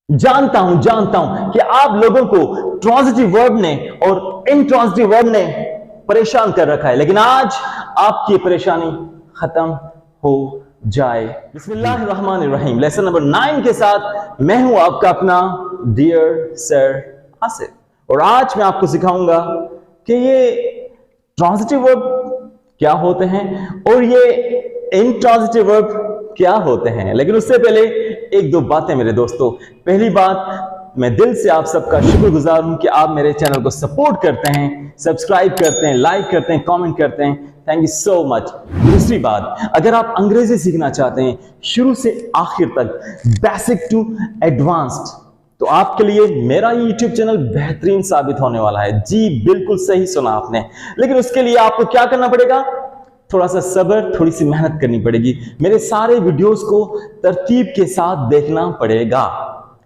जानता हूं कि आप लोगों को ट्रांजिटिव वर्ब ने और इंट्रांजिटिव वर्ब ने परेशान कर रखा है, लेकिन आज आपकी परेशानी खत्म हो जाए। बिस्मिल्लाहिर्रहमानिर्रहीम। लेसन नंबर 9 के साथ मैं हूं आपका अपना डियर सर आसिफ, और आज मैं आपको सिखाऊंगा कि ये ट्रांजिटिव वर्ब क्या होते हैं और ये इंट्रांजिटिव वर्ब क्या होते हैं। लेकिन उससे पहले एक दो बातें मेरे दोस्तों। पहली बात, मैं दिल से आप सबका शुक्रगुजार हूं कि आप मेरे चैनल को सपोर्ट करते हैं, सब्सक्राइब करते हैं, लाइक करते हैं, कमेंट करते हैं। Thank you so much. दूसरी बात, अगर आप अंग्रेजी सीखना चाहते हैं शुरू से आखिर तक, बेसिक टू एडवांस्ड, तो आपके लिए मेरा YouTube चैनल बेहतरीन साबित होने वाला है। जी बिल्कुल सही सुना आपने। लेकिन उसके लिए आपको क्या करना पड़ेगा? थोड़ा सा सब्र, थोड़ी सी मेहनत करनी पड़ेगी। मेरे सारे वीडियोस को तरतीब के साथ देखना पड़ेगा,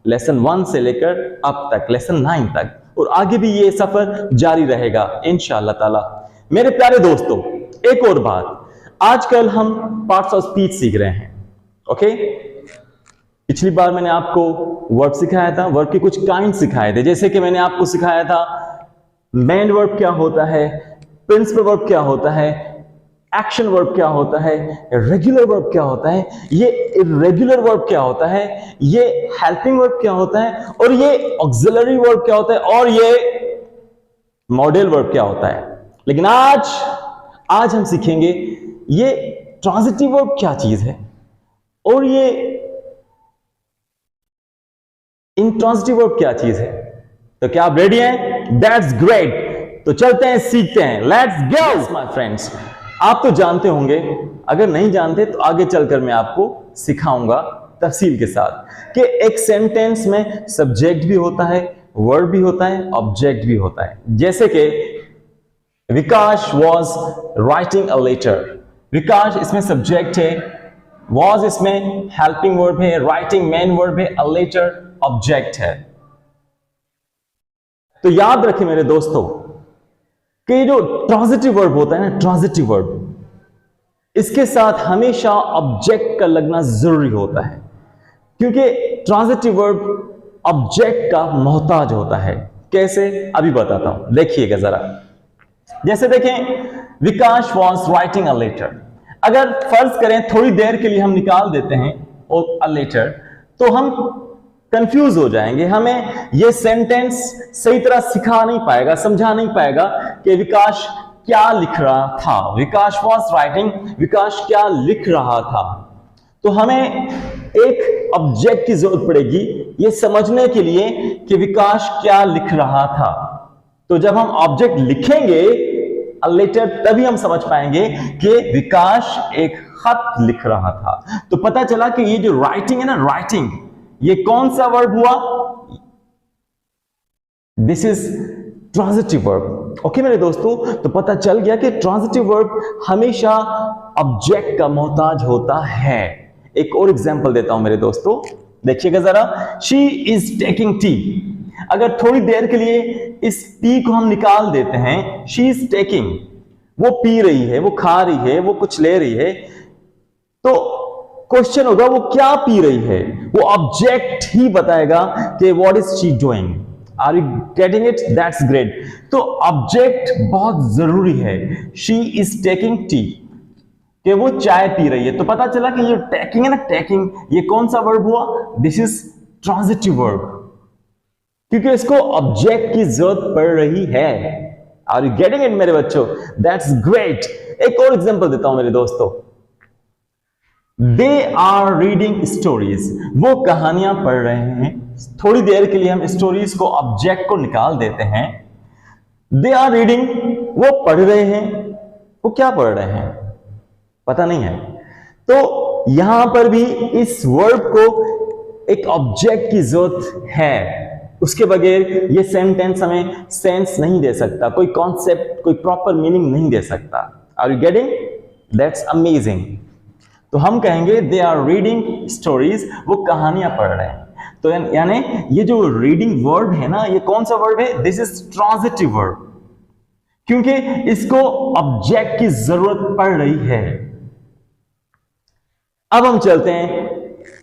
लेसन 1 से लेकर अब तक, लेसन 9 तक, और आगे भी ये सफर जारी रहेगा इंशाअल्लाह ताला। मेरे प्यारे दोस्तों, एक और बात, आजकल हम पार्ट्स ऑफ स्पीच सीख रहे हैं। ओके, पिछली बार मैंने आपको वर्ब सिखाया था, वर्ब के कुछ काइंड सिखाए थे, जैसे कि मैंने आपको सिखाया था मेन वर्ब क्या होता है, प्रिंसिपल वर्ब क्या होता है, एक्शन वर्ब क्या होता है, रेगुलर वर्ब क्या होता है, ये इर्रेगुलर वर्ब क्या होता है, ये हेल्पिंग वर्ब क्या होता है, और ये ऑक्सिलरी वर्ब क्या होता है, और ये मॉडल वर्ब क्या होता है। लेकिन आज हम सीखेंगे ये ट्रांजिटिव वर्ब क्या चीज है और ये इंट्रांजिटिव वर्ब क्या चीज है। तो क्या आप रेडी हैं? That's great. तो चलते हैं, सीखते हैं। Let's go my friends. आप तो जानते होंगे, अगर नहीं जानते तो आगे चलकर मैं आपको सिखाऊंगा तफसील के साथ कि एक सेंटेंस में सब्जेक्ट भी होता है, वर्ब भी होता है, ऑब्जेक्ट भी होता है। जैसे कि विकास वॉज राइटिंग अ लेटर। विकास इसमें सब्जेक्ट है, वॉज इसमें हेल्पिंग वर्ब है, राइटिंग मेन वर्ब है, अ लेटर ऑब्जेक्ट है। तो याद रखें मेरे दोस्तों कि जो ट्रांजिटिव वर्ब होता है ना, ट्रांजिटिव वर्ब, इसके साथ हमेशा ऑब्जेक्ट का लगना जरूरी होता है, क्योंकि ट्रांजिटिव वर्ब ऑब्जेक्ट का मोहताज होता है। कैसे? अभी बताता हूं, देखिएगा जरा। जैसे देखें, विकास वॉज राइटिंग अ लेटर। अगर फर्ज करें थोड़ी देर के लिए हम निकाल देते हैं और अ लेटर, तो हम कंफ्यूज हो जाएंगे, हमें यह सेंटेंस सही तरह सिखा नहीं पाएगा, समझा नहीं पाएगा कि विकास क्या लिख रहा था। विकास वॉज राइटिंग, विकास क्या लिख रहा था। तो हमें एक ऑब्जेक्ट की जरूरत पड़ेगी यह समझने के लिए कि विकास क्या लिख रहा था। तो जब हम ऑब्जेक्ट लिखेंगे अ लेटर, तभी हम समझ पाएंगे कि विकास एक खत लिख रहा था। तो पता चला कि ये जो राइटिंग है ना, राइटिंग, ये कौन सा वर्ब हुआ? This is transitive verb. Okay मेरे दोस्तों, तो पता चल गया कि ट्रांजिटिव वर्ब हमेशा ऑब्जेक्ट का मोहताज होता है। एक और एग्जांपल देता हूं मेरे दोस्तों, देखिएगा जरा। She is taking tea. अगर थोड़ी देर के लिए इस टी को हम निकाल देते हैं, शी इज टेकिंग, वो पी रही है, वो खा रही है, वो कुछ ले रही है, तो क्वेश्चन होगा वो क्या पी रही है? वो ऑब्जेक्ट ही बताएगा कि what is she doing. Are you getting it? That's great. तो ऑब्जेक्ट बहुत जरूरी है। शी इज टेकिंग टी, कि वो चाय पी रही है। तो पता चला कि ये टेकिंग है ना, टेकिंग, ये कौन सा वर्ब हुआ? दिस इज ट्रांजिटिव वर्ब, क्योंकि इसको ऑब्जेक्ट की जरूरत पड़ रही है। आर यू गेटिंग इट मेरे बच्चों? That's great. एक और एग्जांपल देता हूं मेरे दोस्तों। दे आर रीडिंग स्टोरीज, वो कहानियां पढ़ रहे हैं। थोड़ी देर के लिए हम स्टोरीज को, ऑब्जेक्ट को निकाल देते हैं। दे आर रीडिंग, वो पढ़ रहे हैं। वो क्या पढ़ रहे हैं पता नहीं है। तो यहां पर भी इस वर्ब को एक ऑब्जेक्ट की जरूरत है, उसके बगैर ये सेंटेंस हमें सेंस नहीं दे सकता, कोई कॉन्सेप्ट, कोई प्रॉपर मीनिंग नहीं दे सकता। Are you getting? That's amazing. तो हम कहेंगे दे आर रीडिंग स्टोरीज, वो कहानियां पढ़ रहे हैं। तो यानी ये जो रीडिंग वर्ब है ना, ये कौन सा वर्ब है? दिस इज ट्रांजिटिव वर्ब, क्योंकि इसको ऑब्जेक्ट की जरूरत पड़ रही है। अब हम चलते हैं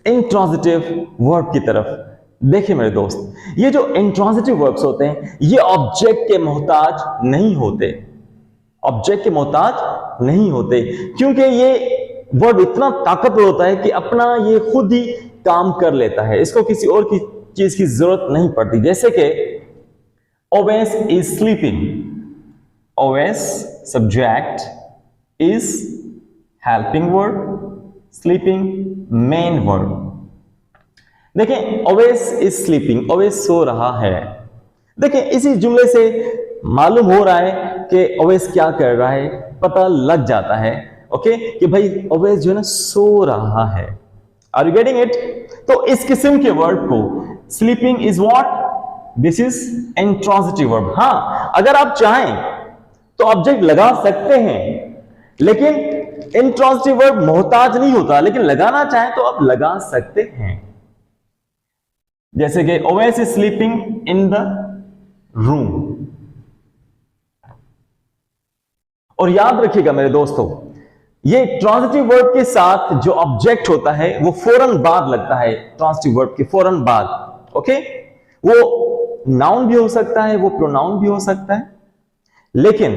इंट्रांजिटिव वर्ब की तरफ। देखिए मेरे दोस्त, ये जो इंट्रांजिटिव वर्ब्स होते हैं ये ऑब्जेक्ट के मोहताज नहीं होते, ऑब्जेक्ट के मोहताज नहीं होते, क्योंकि ये वर्ब इतना ताकतवर होता है कि अपना ये खुद ही काम कर लेता है, इसको किसी और की चीज की जरूरत नहीं पड़ती। जैसे कि Owais is sleeping, Owais subject is helping verb, sleeping main verb. देखें ओवेस इज स्लीपिंग, ओवेस सो रहा है। देखें इसी जुमले से मालूम हो रहा है कि ओवेस क्या कर रहा है, पता लग जाता है ओके कि भाई ओवेस जो है ना सो रहा है। Are you getting it? तो इस किस्म के वर्ब को sleeping is what, this is intransitive verb. हाँ, अगर आप चाहें तो ऑब्जेक्ट लगा सकते हैं, लेकिन इंट्रांजिटिव वर्ब मोहताज नहीं होता, लेकिन लगाना चाहें तो आप लगा सकते हैं। जैसे कि Owais is sleeping in the room. और याद रखिएगा मेरे दोस्तों, ये ट्रांजिटिव वर्ब के साथ जो ऑब्जेक्ट होता है वो फौरन बाद लगता है, ट्रांजिटिव वर्ब के फौरन बाद। ओके, वो नाउन भी हो सकता है, वो प्रोनाउन भी हो सकता है, लेकिन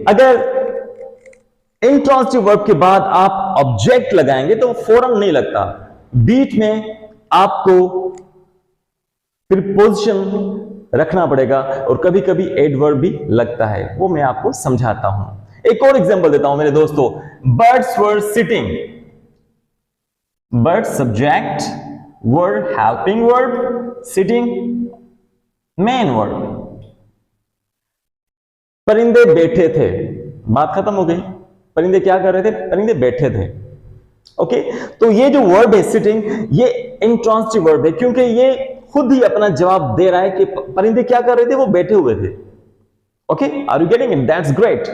अगर इंट्रांजिटिव वर्ब के बाद आप ऑब्जेक्ट लगाएंगे तो फौरन नहीं लगता, बीच में आपको प्रीपोजिशन रखना पड़ेगा और कभी कभी एडवर्ब भी लगता है, वो मैं आपको समझाता हूं। एक और एग्जांपल देता हूं मेरे दोस्तों, birds were sitting, bird subject, were helping verb, sitting main verb. परिंदे बैठे थे, बात खत्म हो गई। परिंदे क्या कर रहे थे? परिंदे बैठे थे। ओके, तो ये जो वर्ब है सिटिंग, ये इंट्रांजिटिव वर्ब है, क्योंकि ये खुद ही अपना जवाब दे रहा है कि परिंदे क्या कर रहे थे, वो बैठे हुए थे। Okay, are you getting it? That's great.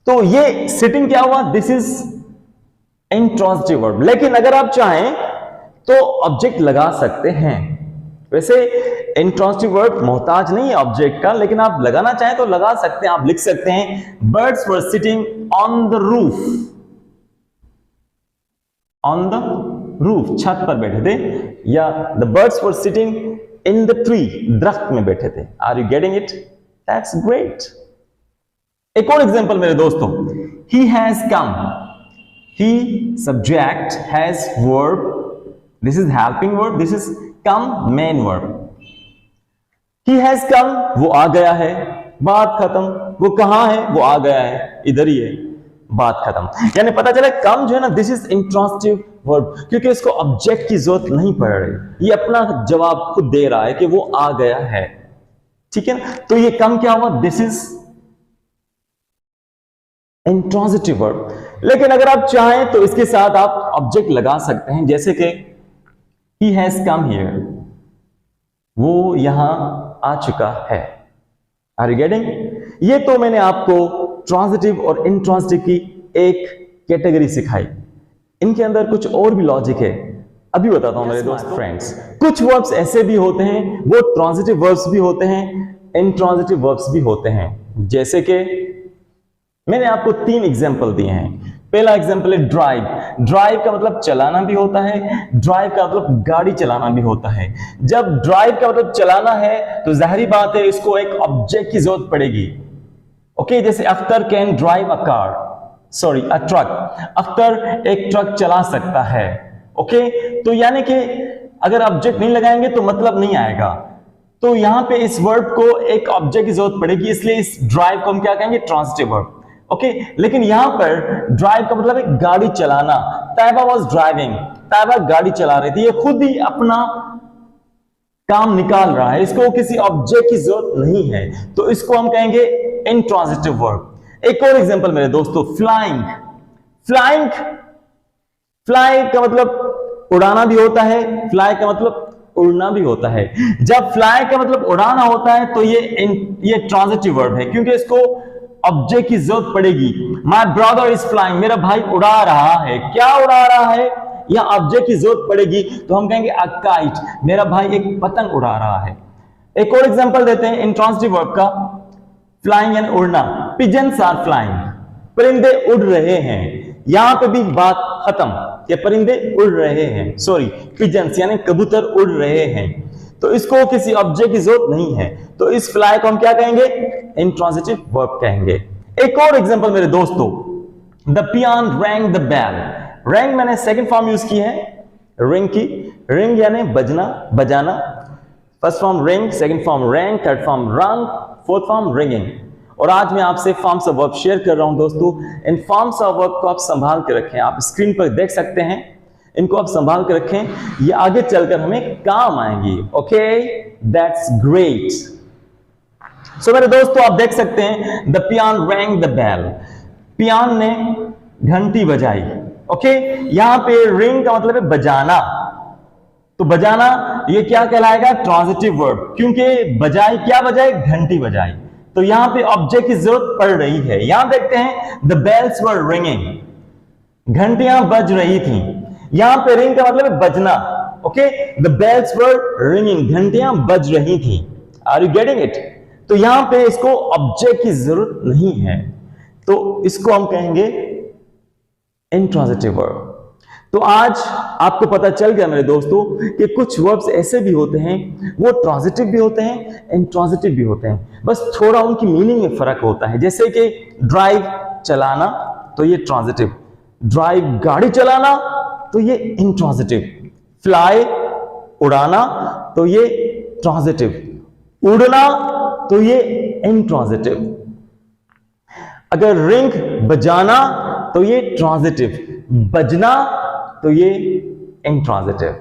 तो ये सिटिंग क्या हुआ? This is intransitive verb. लेकिन अगर आप चाहें तो ऑब्जेक्ट लगा सकते हैं। वैसे इंट्रांजिटिव वर्ब मोहताज नहीं है ऑब्जेक्ट का, लेकिन आप लगाना चाहें तो लगा सकते हैं। आप लिख सकते हैं birds were sitting on the roof, on the roof छत पर बैठे थे, या the birds were sitting in the tree, दरख्त में बैठे थे। Are you getting it? That's great. एक और एग्जांपल मेरे दोस्तों, he has come, he subject has verb, this is helping verb, this is come main verb. He has come, वो आ गया है, बात खत्म। वो कहां है? वो आ गया है, इधर ही है, बात खत्म। यानी पता चला कम जो है ना, दिस इज इंट्रांजिटिव वर्ब, क्योंकि इसको ऑब्जेक्ट की जरूरत नहीं पड़ रही, ये अपना जवाब खुद दे रहा है कि वो आ गया है। ठीक है ना? तो ये कम क्या हुआ? This is intransitive verb. लेकिन अगर आप चाहें तो इसके साथ आप ऑब्जेक्ट लगा सकते हैं, जैसे कि ही हैज कम हियर, वो यहां आ चुका है। Are you getting? ये तो मैंने आपको ट्रांजिटिव और इंट्रांजिटिव की एक कैटेगरी सिखाई, इनके अंदर कुछ और भी लॉजिक है, अभी बताता हूं मेरे दोस्त फ्रेंड्स। कुछ वर्ब्स ऐसे भी होते हैं, वो ट्रांजिटिव वर्ब्स भी होते हैं, इंट्रांजिटिव वर्ब्स भी होते हैं। जैसे कि मैंने आपको 3 एग्जांपल दिए हैं। पहला एग्जांपल है ड्राइव। ड्राइव का मतलब चलाना भी होता है, ड्राइव का मतलब गाड़ी चलाना भी होता है। जब ड्राइव का मतलब चलाना है तो जाहिर बात है इसको एक ऑब्जेक्ट की जरूरत पड़ेगी। ओके, जैसे Akhtar can drive a car, sorry a truck, Akhtar एक ट्रक चला सकता है। ओके, तो यानी कि अगर ऑब्जेक्ट नहीं लगाएंगे तो मतलब नहीं आएगा, तो यहां पे इस वर्ब को एक ऑब्जेक्ट की जरूरत पड़ेगी, इसलिए इस ड्राइव को हम क्या कहेंगे? Transitive verb. ओके, लेकिन यहां पर ड्राइव का मतलब है गाड़ी चलाना। ताइबा वाज ड्राइविंग, ताइबा गाड़ी चला रही थी, ये खुद ही अपना काम निकाल रहा है, इसको किसी ऑब्जेक्ट की जरूरत नहीं है, तो इसको हम कहेंगे इंट्रांजिटिव वर्ब। एक और एग्जांपल मेरे दोस्तों, फ्लाइंग। फ्लाइंग, फ्लाई का मतलब उड़ाना भी होता है, फ्लाई का मतलब उड़ना भी होता है। जब फ्लाई का मतलब उड़ाना होता है तो ये ट्रांजिटिव वर्ब है, क्योंकि इसको ऑब्जेक्ट की जरूरत पड़ेगी। माय ब्रदर इज फ्लाइंग, मेरा भाई उड़ा रहा है। क्या उड़ा रहा है? या ऑब्जेक्ट की जरूरत पड़ेगी तो हम कहेंगे अ काइट, मेरा भाई एक पतंग उड़ा रहा है। एक और एग्जांपल देते हैं इंट्रांजिटिव वर्ब का, फ्लाइंग यानी उड़ना। पिजन्स आर फ्लाइंग, परिंदे उड़ रहे हैं, यहां पे भी बात खत्म। कि परिंदे उड़ रहे हैं, सॉरी पिजन्स यानी कबूतर उड़ रहे हैं, तो इसको किसी ऑब्जेक्ट की जरूरत नहीं है, तो इस फ्लाई को हम क्या कहेंगे, इंट्रांजिटिव वर्ब कहेंगे। एक और एग्जांपल मेरे दोस्तों, the peon rang the bell. Rang मैंने सेकंड फॉर्म यूज की है रिंग की, रिंग यानी बजना बजाना, first form ring, second form rang, third form rung, fourth form ringing. और आज मैं आपसे फॉर्म्स ऑफ वर्ब शेयर कर रहा हूं दोस्तों। इन फॉर्म्स ऑफ वर्ब को आप संभाल के रखें, आप स्क्रीन पर देख सकते हैं, इनको आप संभाल के रखें, ये आगे चलकर हमें काम आएंगी। Okay, that's great. सो मेरे दोस्तों आप देख सकते हैं, the peon rang the bell, पियान ने घंटी बजाई। ओके, यहां पे रिंग का मतलब है बजाना, तो बजाना ये क्या कहलाएगा, ट्रांजिटिव वर्ब, क्योंकि बजाई क्या बजाई, घंटी बजाई, तो यहां पे ऑब्जेक्ट की जरूरत पड़ रही है। यहां देखते हैं द बेल्स वर रिंगिंग, घंटियां बज रही थी, यहां पे रिंग का मतलब है बजना। Okay, the bells were ringing, घंटियां बज रही थी। Are you getting it? तो यहां पे इसको ऑब्जेक्ट की जरूरत नहीं है, तो इसको हम कहेंगे इंट्रांजिटिव वर्ब। तो आज आपको पता चल गया मेरे दोस्तों कि कुछ वर्ब्स ऐसे भी होते हैं, वो ट्रांजिटिव भी होते हैं, इंट्रांजिटिव भी होते हैं, बस थोड़ा उनकी मीनिंग में फर्क होता है। जैसे कि ड्राइव चलाना, तो ये ट्रांजिटिव, ड्राइव गाड़ी चलाना, तो ये इंट्रांजिटिव, फ्लाई उड़ाना, तो ये ट्रांजिटिव, उड़ना, तो ये इंट्रांजिटिव। अगर रिंग बजाना तो ये ट्रांजिटिव, बजना तो ये इंट्रांजिटिव।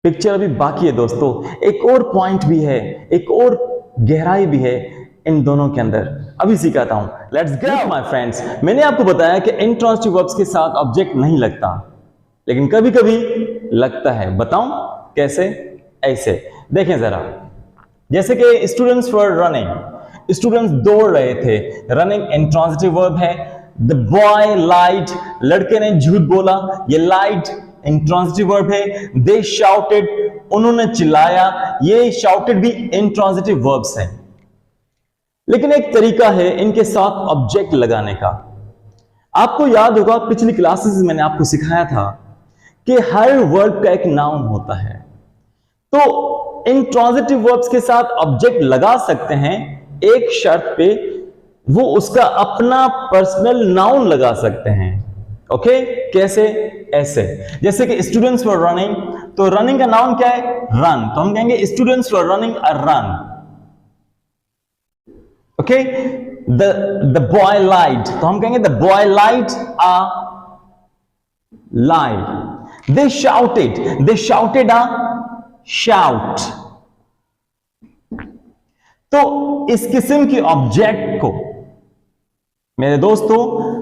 पिक्चर अभी बाकी है दोस्तों, एक और पॉइंट भी है, एक और गहराई भी है इन दोनों के अंदर, अभी सिखाता हूं। Let's go my friends. मैंने आपको बताया कि इंट्रांजिटिव वर्ब्स के साथ ऑब्जेक्ट नहीं लगता, लेकिन कभी कभी लगता है। बताऊं कैसे? ऐसे देखें जरा, जैसे कि स्टूडेंट्स वर रनिंग, स्टूडेंट्स दौड़ रहे थे, रनिंग इंट्रांजिटिव वर्ब है। द बॉय लाइड, लड़के ने झूठ बोला, ये लाइड इंट्रांजिटिव वर्ब है। दे शाउटेड, उन्होंने चिल्लाया, ये शाउटेड भी इंट्रांजिटिव वर्ब्स है। लेकिन एक तरीका है इनके साथ ऑब्जेक्ट लगाने का। आपको याद होगा पिछली क्लासेस में मैंने आपको सिखाया था कि हर वर्ब का एक नाउन होता है, तो इंट्रांजिटिव वर्ब्स के साथ ऑब्जेक्ट लगा सकते हैं एक शर्त पे, वो उसका अपना पर्सनल नाउन लगा सकते हैं। ओके, कैसे? ऐसे, जैसे कि स्टूडेंट्स वर रनिंग, तो रनिंग का नाउन क्या है? रन, तो हम कहेंगे students were running a run. Okay, the boy lied, तो हम कहेंगे the boy lied a lie. They shouted a shout. तो इस किस्म की ऑब्जेक्ट को मेरे दोस्तों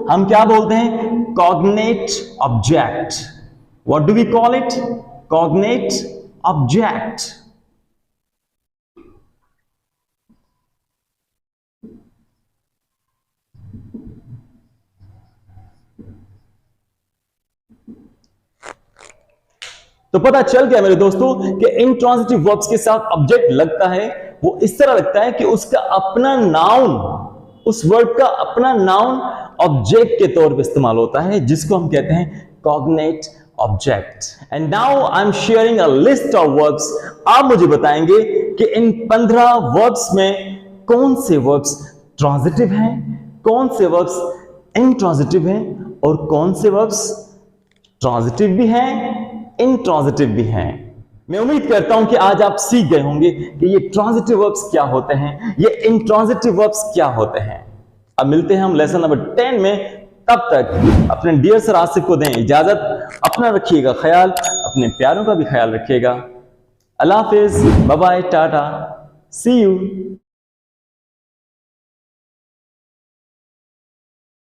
हम क्या बोलते हैं? Cognate object. What do we call it? Cognate object. तो पता चल गया मेरे दोस्तों कि इंट्रांजिटिव वर्ब्स के साथ ऑब्जेक्ट लगता है, वो इस तरह लगता है कि उसका अपना नाउन, उस वर्ब का अपना नाउन ऑब्जेक्ट के तौर पे इस्तेमाल होता है, जिसको हम कहते हैं cognate object. And now I am sharing a list of verbs. आप मुझे बताएंगे कि इन 15 वर्ब्स में कौन से वर्ब्स ट्रांजिटिव हैं, कौन से वर्ब्स इंट्रांजिटिव हैं, और कौन से वर्ब्स ट्रांजिटिव भी हैं, इंट्रांजिटिव भी हैं। मैं उम्मीद करता हूं कि आज आप सीख गए होंगे कि ये ट्रांजिटिव वर्ब्स क्या होते हैं, ये इंट्रांजिटिव वर्ब्स क्या होते हैं। अब मिलते हैं हम लेसन नंबर 10 में, तब तक अपने डियर सर आसिफ को दें इजाजत। अपना रखिएगा ख्याल, अपने प्यारों का भी ख्याल रखिएगा। अल्लाह हाफिज, बाय बाय, टाटा, सी यू।